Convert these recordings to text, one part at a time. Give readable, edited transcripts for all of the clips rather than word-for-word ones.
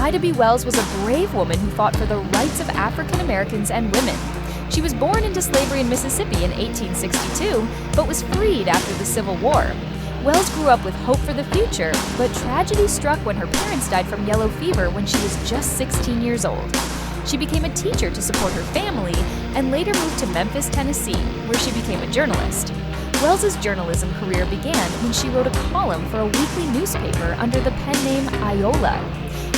Ida B. Wells was a brave woman who fought for the rights of African Americans and women. She was born into slavery in Mississippi in 1862, but was freed after the Civil War. Wells grew up with hope for the future, but tragedy struck when her parents died from yellow fever when she was just 16 years old. She became a teacher to support her family and later moved to Memphis, Tennessee, where she became a journalist. Wells's journalism career began when she wrote a column for a weekly newspaper under the pen name Iola.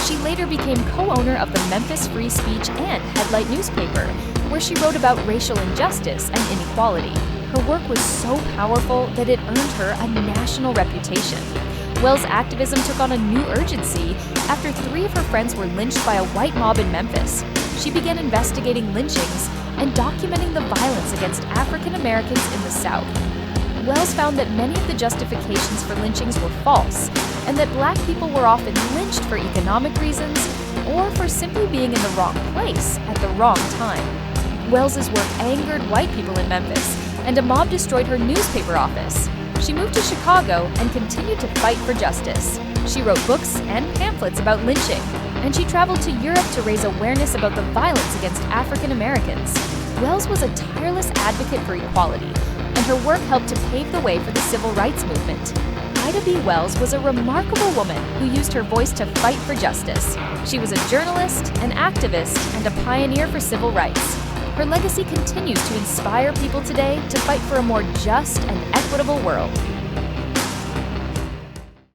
She later became co-owner of the Memphis Free Speech and Headlight newspaper, where she wrote about racial injustice and inequality. Her work was so powerful that it earned her a national reputation. Wells' activism took on a new urgency after 3 of her friends were lynched by a white mob in Memphis. She began investigating lynchings and documenting the violence against African Americans in the South. Wells found that many of the justifications for lynchings were false, and that Black people were often lynched for economic reasons or for simply being in the wrong place at the wrong time. Wells's work angered white people in Memphis, and a mob destroyed her newspaper office. She moved to Chicago and continued to fight for justice. She wrote books and pamphlets about lynching, and she traveled to Europe to raise awareness about the violence against African Americans. Wells was a tireless advocate for equality, and her work helped to pave the way for the civil rights movement. Ida B. Wells was a remarkable woman who used her voice to fight for justice. She was a journalist, an activist, and a pioneer for civil rights. Her legacy continues to inspire people today to fight for a more just and equitable world.